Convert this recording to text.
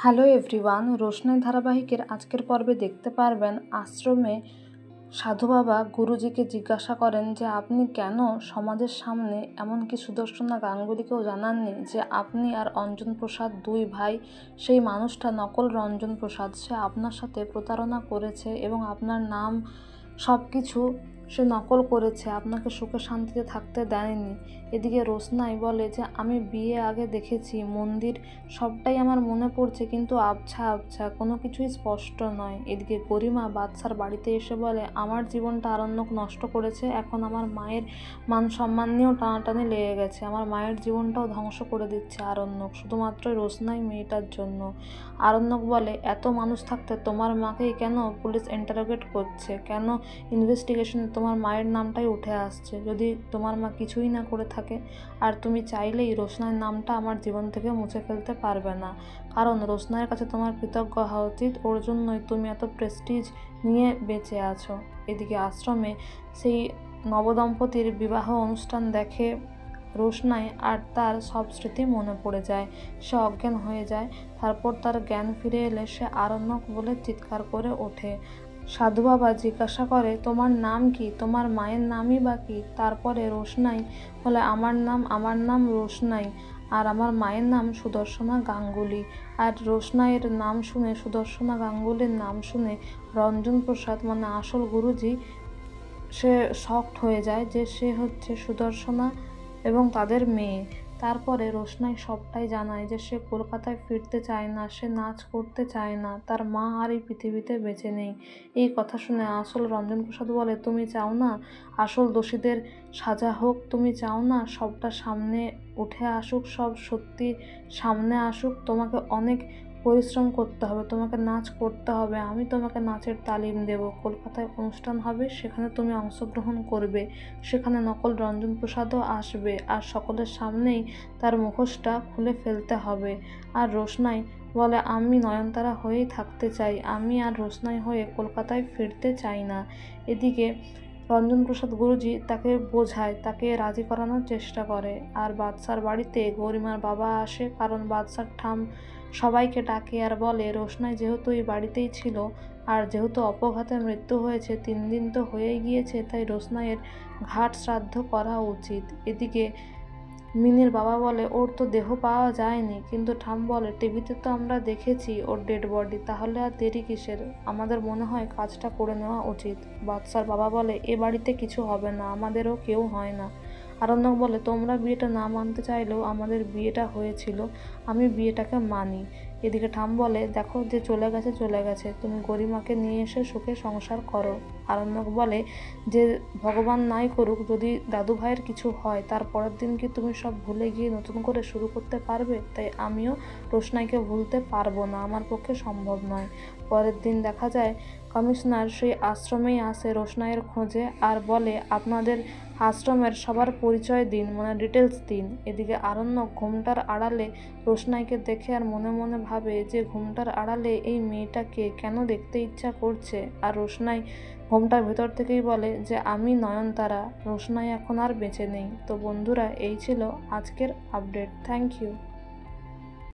Hello everyone, রোশনাই ধারাবাহিকের আজকের পর্বে দেখতে পারবেন আশ্রমে সাধু বাবা গুরুজিকে জিজ্ঞাসা করেন যে আপনি কেন সমাজের সামনে এমনকি সুদর্শনা গাঙ্গুলিকেও জানাননি যে আপনি আর অঞ্জন প্রসাদ দুই ভাই। সেই মানুষটা নকল রঞ্জন প্রসাদ, সে আপনার সাথে প্রতারণা করেছে এবং আপনার নাম সব কিছু সে নকল করেছে, আপনাকে সুখে শান্তিতে থাকতে দেয়নি। এদিকে রোশনাই বলে যে আমি বিয়ে আগে দেখেছি, মন্দির সবটাই আমার মনে পড়ছে, কিন্তু আবছা আবছা, কোনো কিছুই স্পষ্ট নয়। এদিকে গরিমা বাদশার বাড়িতে এসে বলে আমার জীবনটা আরণ্যক নষ্ট করেছে, এখন আমার মায়ের মান সম্মান নিয়েও টানাটানি লেগে গেছে, আমার মায়ের জীবনটাও ধ্বংস করে দিচ্ছে আরণ্যক, শুধুমাত্র রোশনাই মেয়েটার জন্য। আরণ্যক বলে এত মানুষ থাকতে তোমার মাকেই কেন পুলিশ ইন্টারোগেট করছে, কেন ইনভেস্টিগেশনে তোমার মায়ের নামটাই উঠে আসছে? যদি তোমার মা কিছুই না করে থাকে আর তুমি চাইলেই রোশনাইয়ের নামটা আমার জীবন থেকে মুছে ফেলতে পারবে না, কারণ রোশনাইয়ের কাছে তোমার কৃতজ্ঞ হওয়া উচিত, ওর জন্যই তুমি এত প্রেস্টিজ নিয়ে বেঁচে আছো। এদিকে আশ্রমে সেই নবদম্পতির বিবাহ অনুষ্ঠান দেখে রোশনাই আর তার সব স্মৃতি মনে পড়ে যায়, সে অজ্ঞান হয়ে যায়। তারপর তার জ্ঞান ফিরে এলে সে আরণ্যক বলে চিৎকার করে ওঠে। সাধু বাবা জিজ্ঞাসা করে তোমার নাম কি, তোমার মায়ের নামই বা কি? তারপরে রোশনাই বলে আমার নাম রোশনাই, আর আমার মায়ের নাম সুদর্শনা গাঙ্গুলি। আর রোশনাইয়ের নাম শুনে, সুদর্শনা গাঙ্গুলির নাম শুনে রঞ্জন প্রসাদ মানে আসল গুরুজি সে শকড হয়ে যায় যে সে হচ্ছে সুদর্শনা এবং তাদের মেয়ে। তারপরে রোশনাই সবটাই জানায় যে সে কলকাতায় ফিরতে চায় না, সে নাচ করতে চায় না, তার মা আর এই পৃথিবীতে বেঁচে নেই। এই কথা শুনে আসল রঞ্জন প্রসাদ বলে তুমি চাও না আসল দোষীদের সাজা হোক, তুমি চাও না সবটা সামনে উঠে আসুক, সব সত্যি সামনে আসুক, তোমাকে অনেক পরিশ্রম করতে হবে, তোমাকে নাচ করতে হবে, আমি তোমাকে নাচের তালিম দেব, কলকাতায় অনুষ্ঠান হবে, সেখানে তুমি অংশগ্রহণ করবে, সেখানে নকল রঞ্জন প্রসাদও আসবে, আর সকলের সামনেই তার মুখোশটা খুলে ফেলতে হবে। আর রোশনাই বলে আমি নয়নতারা হয়েই থাকতে চাই, আমি আর রোশনাই হয়ে কলকাতায় ফিরতে চাই না। এদিকে রঞ্জন প্রসাদ গুরুজি তাকে বোঝায়, তাকে রাজি করানোর চেষ্টা করে। আর বাদশার বাড়িতে গরিমার বাবা আসে, কারণ বাদশার ঠাম সবাইকে ডাকে আর বলে রোশনাই যেহেতু এই বাড়িতেই ছিল আর যেহেতু অপঘাতে মৃত্যু হয়েছে, 3 দিন তো হয়েই গিয়েছে, তাই রোশনাইয়ের ঘাট শ্রাদ্ধ করা উচিত। এদিকে মিনির বাবা বলে ওর তো দেহ পাওয়া যায়নি, কিন্তু ঠাম বলে টিভিতে তো আমরা দেখেছি ওর ডেড বডি, তাহলে আর দেরি কিসের, আমাদের মনে হয় কাজটা করে নেওয়া উচিত। বাদশার বাবা বলে এ বাড়িতে কিছু হবে না, আমাদেরও কেউ হয় না। আরণ্যক বলে তোমরা বিয়েটা না মানতে চাইলেও আমাদের বিয়েটা হয়েছিল, আমি বিয়েটাকে মানি। এদিকে ঠাম বলে দেখো যে চলে গেছে চলে গেছে, তুমি গরিমাকে নিয়ে এসে সুখে সংসার করো। আরণ্যক বলে যে ভগবান নাই করুক, যদি দাদু ভাইয়ের কিছু হয় তার পরের দিন কি তুমি সব ভুলে গিয়ে নতুন করে শুরু করতে পারবে? তাই আমিও রোশনাইকে ভুলতে পারবো না, আমার পক্ষে সম্ভব নয়। পরের দিন দেখা যায় কমিশনার সেই আশ্রমেই আসে রোশনাইয়ের খোঁজে আর বলে আপনাদের আশ্রমের সবার পরিচয় দিন, মানে ডিটেলস দিন। এদিকে আরণ্যক ঘুমটার আড়ালে রোশনাইকে দেখে আর মনে মনে ভাবে যে ঘুমটার আড়ালে এই মেয়েটাকে কেন দেখতে ইচ্ছা করছে। আর রোশনাই ঘুমটার ভেতর থেকেই বলে যে আমি নয়নতারা, রোশনাই এখন আর বেঁচে নেই। তো বন্ধুরা, এই ছিল আজকের আপডেট। Thank you.